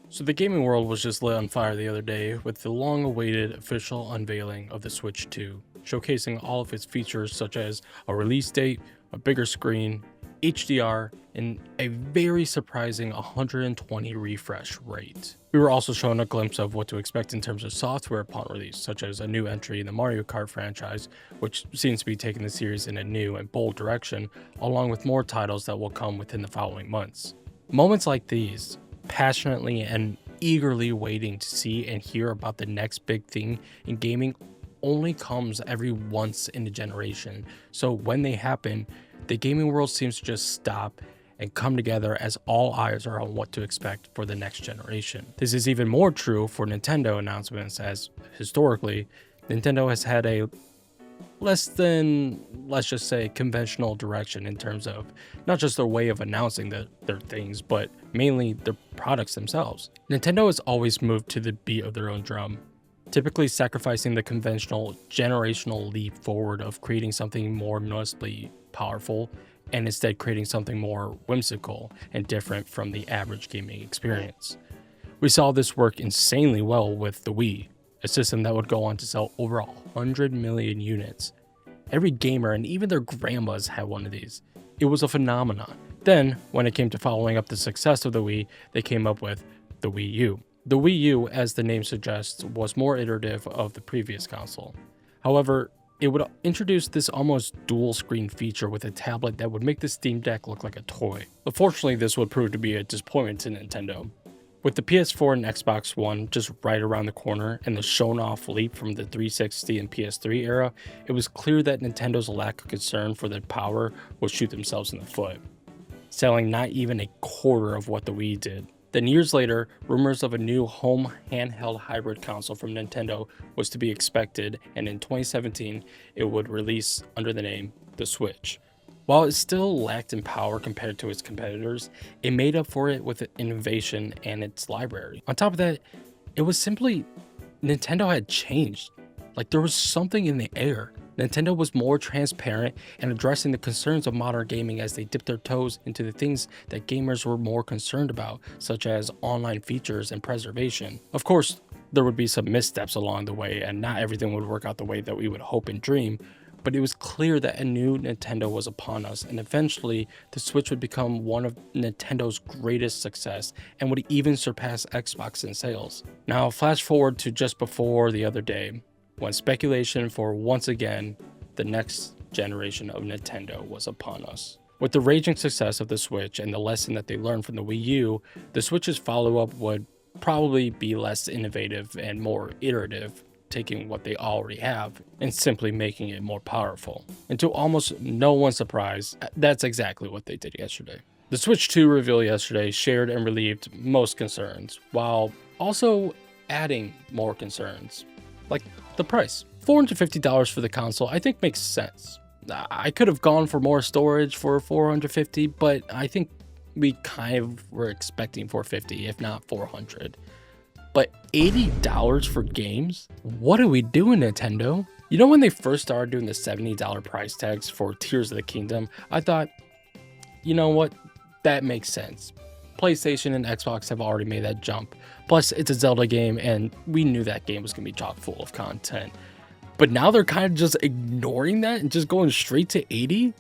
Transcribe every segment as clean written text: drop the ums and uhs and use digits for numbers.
So the gaming world was just lit on fire the other day with the long-awaited official unveiling of the Switch 2, showcasing all of its features such as a release date, a bigger screen, HDR, and a very surprising 120 refresh rate. We were also shown a glimpse of what to expect in terms of software upon release, such as a new entry in the Mario Kart franchise, which seems to be taking the series in a new and bold direction, along with more titles that will come within the following months. Moments like these, passionately and eagerly waiting to see and hear about the next big thing in gaming, only comes every once in a generation. So when they happen, the gaming world seems to just stop and come together as all eyes are on what to expect for the next generation. This is even more true for Nintendo announcements, as historically, Nintendo has had a less than, let's just say, conventional direction in terms of not just their way of announcing their things, but mainly their products themselves. Nintendo has always moved to the beat of their own drum, typically sacrificing the conventional generational leap forward of creating something more noticeably powerful and instead creating something more whimsical and different from the average gaming experience. We saw this work insanely well with the Wii, a system that would go on to sell over 100 million units. Every gamer and even their grandmas had one of these. It was a phenomenon. Then, when it came to following up the success of the Wii, they came up with the Wii U. The Wii U, as the name suggests, was more iterative of the previous console. However, it would introduce this almost dual screen feature with a tablet that would make the Steam Deck look like a toy. Unfortunately, this would prove to be a disappointment to Nintendo. With the PS4 and Xbox One just right around the corner and the shown off leap from the 360 and PS3 era, it was clear that Nintendo's lack of concern for their power would shoot themselves in the foot, selling not even a quarter of what the Wii did. Then years later, rumors of a new home handheld hybrid console from Nintendo was to be expected, and in 2017, it would release under the name the Switch. While it still lacked in power compared to its competitors, it made up for it with innovation and its library. On top of that, it was simply Nintendo had changed. Like there was something in the air. Nintendo was more transparent and addressing the concerns of modern gaming as they dipped their toes into the things that gamers were more concerned about, such as online features and preservation. Of course, there would be some missteps along the way and not everything would work out the way that we would hope and dream, but it was clear that a new Nintendo was upon us, and eventually the Switch would become one of Nintendo's greatest success and would even surpass Xbox in sales. Now, flash forward to just before the other day, when speculation for once again the next generation of Nintendo was upon us. With the raging success of the Switch and the lesson that they learned from the Wii U, the Switch's follow-up would probably be less innovative and more iterative, taking what they already have and simply making it more powerful. And to almost no one's surprise, that's exactly what they did yesterday. The Switch 2 reveal yesterday shared and relieved most concerns, while also adding more concerns, like the price. $450 for the console I think makes sense. I could have gone for more storage for $450, but I think we kind of were expecting $450, if not $400. But $80 for games? What are we doing, Nintendo? You know, when they first started doing the $70 price tags for Tears of the Kingdom, I thought, you know what, that makes sense. PlayStation and Xbox have already made that jump. Plus, it's a Zelda game, and we knew that game was going to be chock full of content. But now they're kind of just ignoring that and just going straight to 80?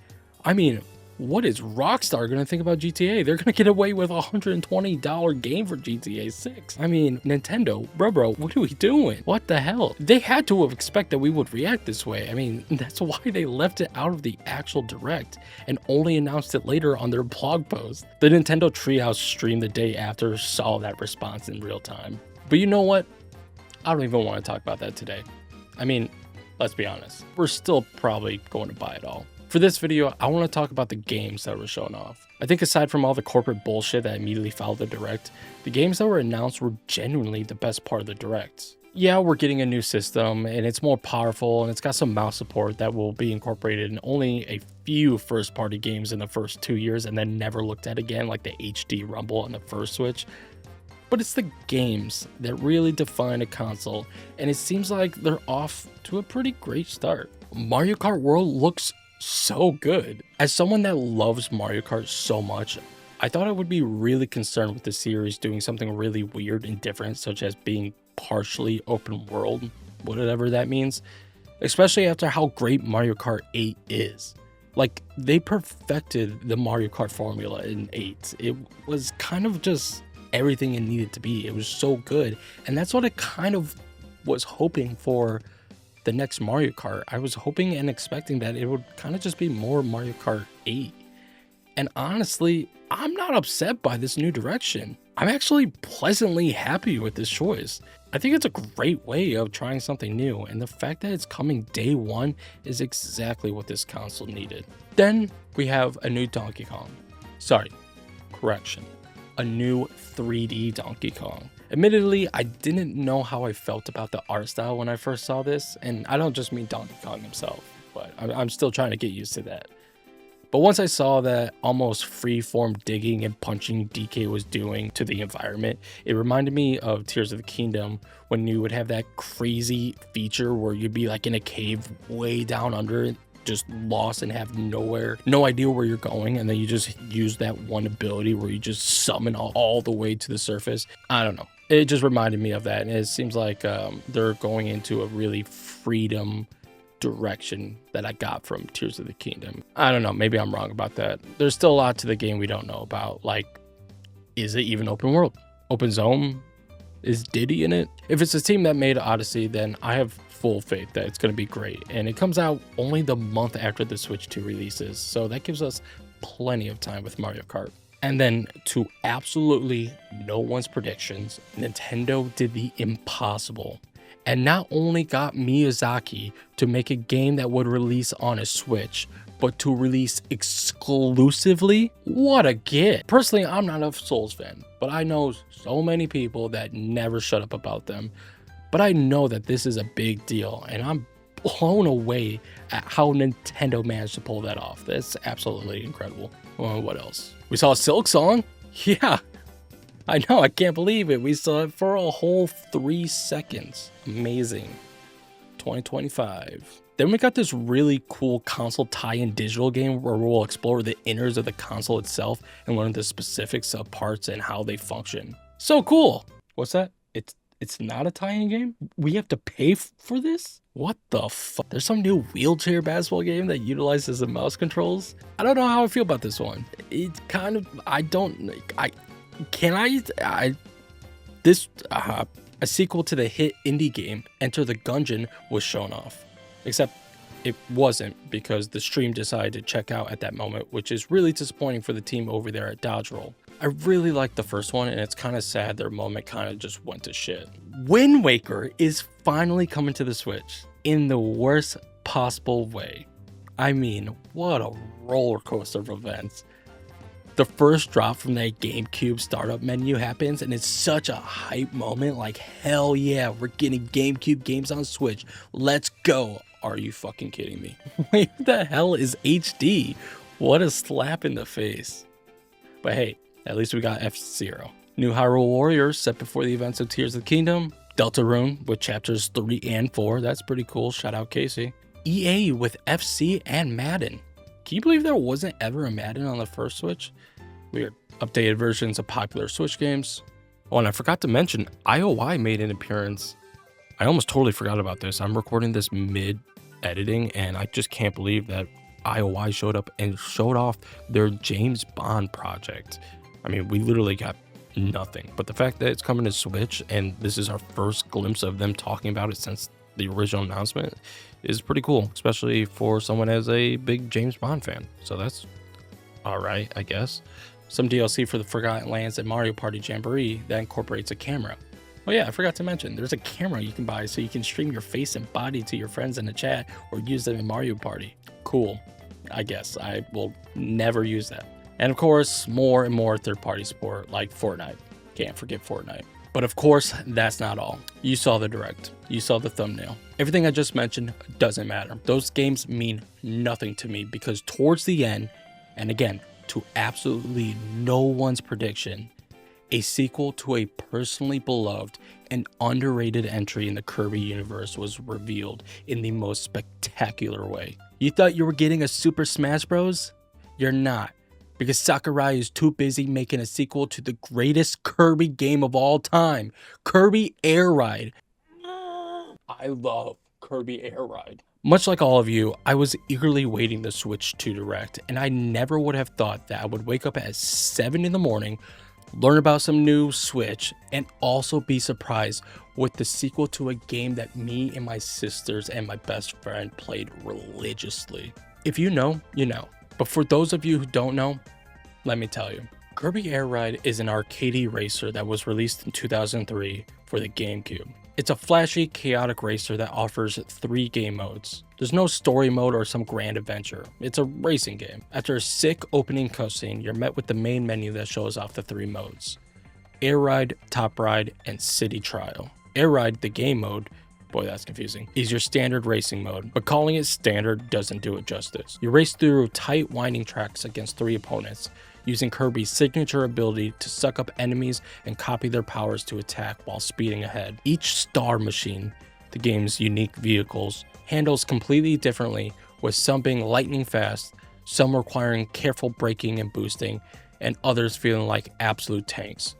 I mean, what is Rockstar going to think about GTA? They're going to get away with a $120 game for GTA 6. I mean, Nintendo, bro, what are we doing? What the hell? They had to have expected that we would react this way. I mean, that's why they left it out of the actual direct and only announced it later on their blog post. The Nintendo Treehouse stream the day after saw that response in real time. But you know what? I don't even want to talk about that today. I mean, let's be honest. We're still probably going to buy it all. For this video, I want to talk about the games that were shown off. I think aside from all the corporate bullshit that immediately followed the Direct, the games that were announced were genuinely the best part of the Direct. Yeah, we're getting a new system, and it's more powerful, and it's got some mouse support that will be incorporated in only a few first-party games in the first 2 years and then never looked at again, like the HD Rumble on the first Switch. But it's the games that really define a console, and it seems like they're off to a pretty great start. Mario Kart World looks so good. As someone that loves Mario Kart so much, I thought I would be really concerned with the series doing something really weird and different, such as being partially open world, whatever that means, especially after how great Mario Kart 8 is. Like, they perfected the Mario Kart formula in 8. It was kind of just everything it needed to be. It was so good. And that's what I kind of was hoping for the next Mario Kart. I was hoping and expecting that it would kind of just be more Mario Kart 8. And honestly, I'm not upset by this new direction. I'm actually pleasantly happy with this choice. I think it's a great way of trying something new, and the fact that it's coming day one is exactly what this console needed. Then we have a new Donkey Kong. Sorry, correction. A new 3D Donkey Kong. Admittedly, I didn't know how I felt about the art style when I first saw this, and I don't just mean Donkey Kong himself, but I'm still trying to get used to that. But once I saw that almost free-form digging and punching DK was doing to the environment, it reminded me of Tears of the Kingdom when you would have that crazy feature where you'd be like in a cave way down under it, just lost and have no idea where you're going, and then you just use that one ability where you just summon all the way to the surface. I don't know. It just reminded me of that, and it seems like they're going into a really freedom direction that I got from Tears of the Kingdom. I don't know, maybe I'm wrong about that. There's still a lot to the game we don't know about, like, is it even open world? Open zone? Is Diddy in it? If it's the team that made Odyssey, then I have full faith that it's going to be great, and it comes out only the month after the Switch 2 releases, so that gives us plenty of time with Mario Kart. And then, to absolutely no one's predictions, Nintendo did the impossible and not only got Miyazaki to make a game that would release on a Switch, but to release exclusively? What a get! Personally, I'm not a Souls fan, but I know so many people that never shut up about them. But I know that this is a big deal, and I'm blown away at how Nintendo managed to pull that off. That's absolutely incredible. Well, what else? We saw a Silksong? Yeah, I know, I can't believe it. We saw it for a whole 3 seconds. Amazing. 2025. Then we got this really cool console tie-in digital game where we'll explore the innards of the console itself and learn the specifics of parts and how they function. So cool. What's that? It's not a tie-in game? We have to pay for this? What the fuck? There's some new wheelchair basketball game that utilizes the mouse controls? I don't know how I feel about this one. It's kind of, a sequel to the hit indie game Enter the Gungeon was shown off. Except it wasn't, because the stream decided to check out at that moment, which is really disappointing for the team over there at Dodge Roll. I really liked the first one, and it's kind of sad their moment kind of just went to shit. Wind Waker is finally coming to the Switch in the worst possible way. I mean, what a roller coaster of events. The first drop from that GameCube startup menu happens, and it's such a hype moment. Like, hell yeah, we're getting GameCube games on Switch. Let's go. Are you fucking kidding me? Wait, what the hell is HD? What a slap in the face. But hey, at least we got F-Zero. New Hyrule Warriors set before the events of Tears of the Kingdom. Deltarune with chapters 3 and 4. That's pretty cool. Shout out Casey. EA with FC and Madden. Can you believe there wasn't ever a Madden on the first Switch? Weird. Updated versions of popular Switch games. Oh, and I forgot to mention, IOI made an appearance. I almost totally forgot about this. I'm recording this mid-editing, and I just can't believe that IOI showed up and showed off their James Bond project. I mean, we literally got nothing. But the fact that it's coming to Switch, and this is our first glimpse of them talking about it since the original announcement, is pretty cool, especially for someone as a big James Bond fan. So that's all right, I guess. Some DLC for the Forgotten Lands and Mario Party Jamboree that incorporates a camera. Oh yeah, I forgot to mention, there's a camera you can buy so you can stream your face and body to your friends in the chat or use them in Mario Party. Cool. I guess I will never use that. And of course, more and more third-party support like Fortnite. Can't forget Fortnite. But of course, that's not all. You saw the direct. You saw the thumbnail. Everything I just mentioned doesn't matter. Those games mean nothing to me because towards the end, and again, to absolutely no one's prediction, a sequel to a personally beloved and underrated entry in the Kirby universe was revealed in the most spectacular way. You thought you were getting a Super Smash Bros? You're not. because Sakurai is too busy making a sequel to the greatest Kirby game of all time, Kirby Air Ride. I love Kirby Air Ride. Much like all of you, I was eagerly waiting the Switch 2 Direct, and I never would have thought that I would wake up at 7 in the morning, learn about some new Switch, and also be surprised with the sequel to a game that me and my sisters and my best friend played religiously. If you know, you know. But for those of you who don't know, let me tell you. Kirby Air Ride is an arcade racer that was released in 2003 for the GameCube. It's a flashy, chaotic racer that offers 3 game modes. There's no story mode or some grand adventure. It's a racing game. After a sick opening cutscene, you're met with the main menu that shows off the 3 modes: Air Ride, Top Ride, and City Trial. Air Ride, the game mode, boy that's confusing, is your standard racing mode, but calling it standard doesn't do it justice. You race through tight winding tracks against 3 opponents, using Kirby's signature ability to suck up enemies and copy their powers to attack while speeding ahead. Each star machine, the game's unique vehicles, handles completely differently, with some being lightning fast, some requiring careful braking and boosting, and others feeling like absolute tanks.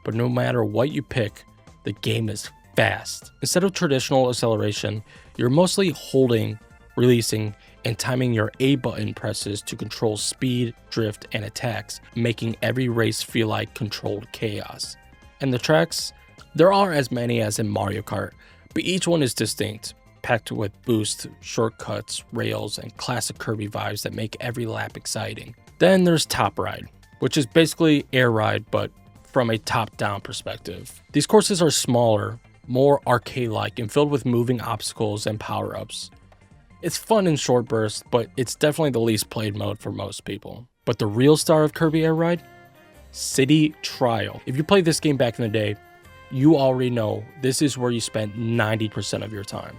But no matter what you pick, the game is fast. Instead of traditional acceleration, you're mostly holding, releasing, and timing your A button presses to control speed, drift, and attacks, making every race feel like controlled chaos. And the tracks? There are as many as in Mario Kart, but each one is distinct, packed with boosts, shortcuts, rails, and classic Kirby vibes that make every lap exciting. Then there's Top Ride, which is basically Air Ride, but from a top-down perspective. These courses are smaller, more arcade-like, and filled with moving obstacles and power-ups. It's fun in short bursts, but it's definitely the least played mode for most people. But the real star of Kirby Air Ride? City Trial. If you played this game back in the day, you already know this is where you spent 90% of your time.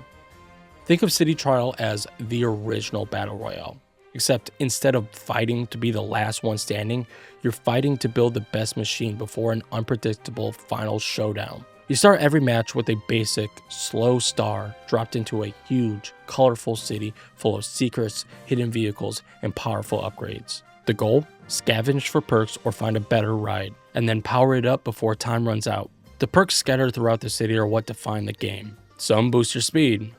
Think of City Trial as the original Battle Royale, except instead of fighting to be the last one standing, you're fighting to build the best machine before an unpredictable final showdown. You start every match with a basic, slow star dropped into a huge, colorful city full of secrets, hidden vehicles, and powerful upgrades. The goal? Scavenge for perks or find a better ride, and then power it up before time runs out. The perks scattered throughout the city are what define the game. Some boost your speed,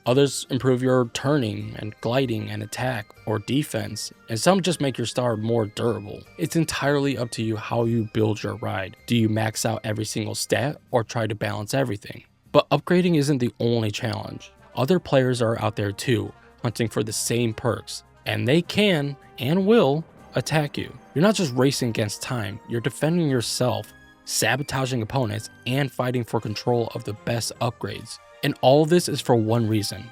others improve your turning and gliding and attack or defense, and some just make your star more durable. It's entirely up to you how you build your ride. Do you max out every single stat or try to balance everything? But upgrading isn't the only challenge. Other players are out there too, hunting for the same perks, and they can and will attack you. You're not just racing against time, you're defending yourself, sabotaging opponents, and fighting for control of the best upgrades. And all of this is for one reason,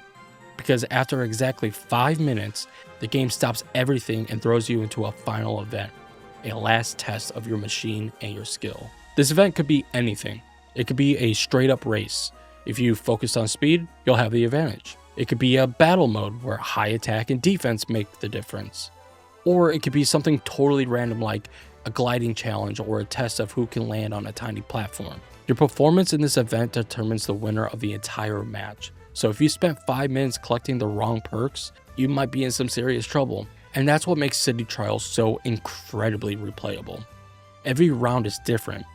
because after exactly 5 minutes, the game stops everything and throws you into a final event, a last test of your machine and your skill. This event could be anything. It could be a straight up race. If you focus on speed, you'll have the advantage. It could be a battle mode where high attack and defense make the difference. Or it could be something totally random like a gliding challenge or a test of who can land on a tiny platform. Your performance in this event determines the winner of the entire match. So if you spent 5 minutes collecting the wrong perks, you might be in some serious trouble. And that's what makes City Trial so incredibly replayable. Every round is different.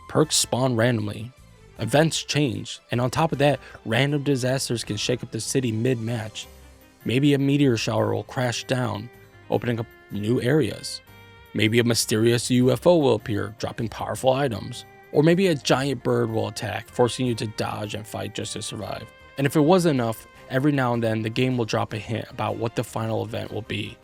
Perks spawn randomly. Events change. And on top of that, random disasters can shake up the city mid-match. Maybe a meteor shower will crash down, opening up new areas. Maybe a mysterious UFO will appear, dropping powerful items. Or maybe a giant bird will attack, forcing you to dodge and fight just to survive. And if it wasn't enough, every now and then the game will drop a hint about what the final event will be.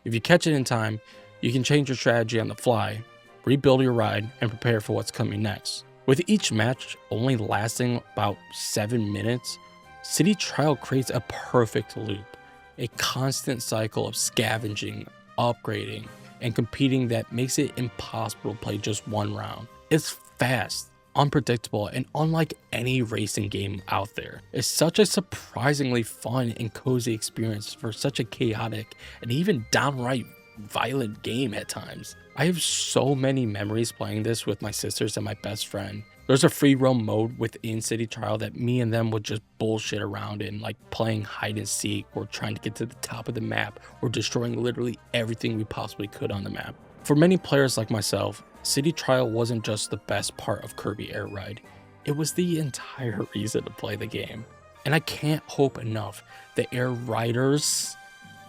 If you catch it in time, you can change your strategy on the fly, rebuild your ride, and prepare for what's coming next. With each match only lasting about 7 minutes, City Trial creates a perfect loop, a constant cycle of scavenging, upgrading, and competing that makes it impossible to play just one round. It's fast, unpredictable, and unlike any racing game out there. It's such a surprisingly fun and cozy experience for such a chaotic and even downright violent game at times. I have so many memories playing this with my sisters and my best friend. There's a free roam mode within City Trial that me and them would just bullshit around in, like playing hide and seek or trying to get to the top of the map or destroying literally everything we possibly could on the map. For many players like myself, City Trial wasn't just the best part of Kirby Air Ride, it was the entire reason to play the game. And I can't hope enough that Air Riders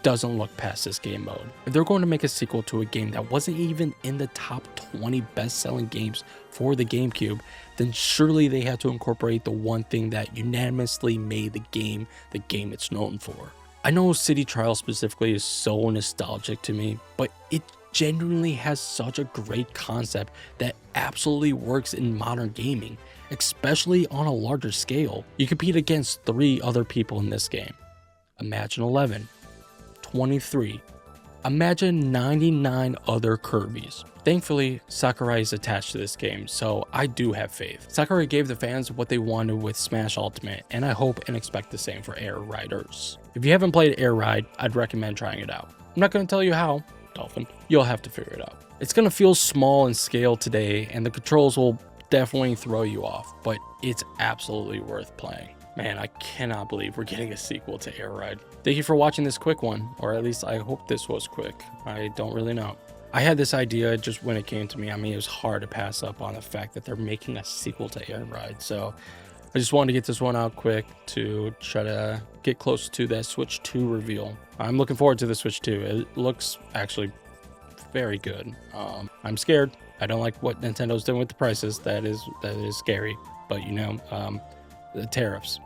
doesn't look past this game mode. If they're going to make a sequel to a game that wasn't even in the top 20 best-selling games for the GameCube, then surely they had to incorporate the one thing that unanimously made the game it's known for. I know City Trial specifically is so nostalgic to me, but it genuinely has such a great concept that absolutely works in modern gaming, especially on a larger scale. You compete against 3 other people in this game. Imagine 11. 23. Imagine 99 other Kirbys. Thankfully, Sakurai is attached to this game, so I do have faith. Sakurai gave the fans what they wanted with Smash Ultimate, and I hope and expect the same for Air Riders. If you haven't played Air Ride, I'd recommend trying it out. I'm not going to tell you how, Dolphin. You'll have to figure it out. It's going to feel small in scale today, and the controls will definitely throw you off, but it's absolutely worth playing. Man, I cannot believe we're getting a sequel to Air Ride. Thank you for watching this quick one, or at least I hope this was quick. I don't really know. I had this idea just when it came to me. I mean, it was hard to pass up on the fact that they're making a sequel to Air Ride. So I just wanted to get this one out quick to try to get close to that Switch 2 reveal. I'm looking forward to the Switch 2. It looks actually very good. I'm scared. I don't like what Nintendo's doing with the prices. That is scary. But you know, the tariffs.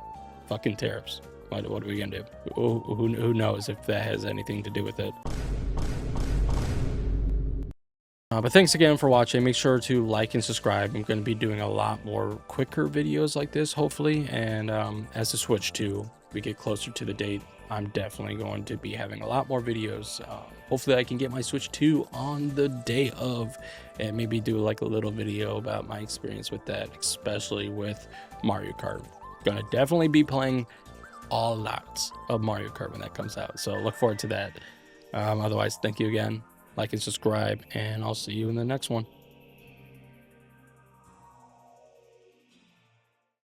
Fucking tariffs. What are we gonna do? Who knows if that has anything to do with it? But thanks again for watching. Make sure to like and subscribe. I'm going to be doing a lot more quicker videos like this, hopefully. And as the Switch 2 we get closer to the date, I'm definitely going to be having a lot more videos. Hopefully I can get my Switch 2 on the day of, and maybe do like a little video about my experience with that, especially with Mario Kart. Gonna definitely be playing a lot of Mario Kart when that comes out, so look forward to that. Otherwise, thank you again. Like and subscribe, and I'll see you in the next one.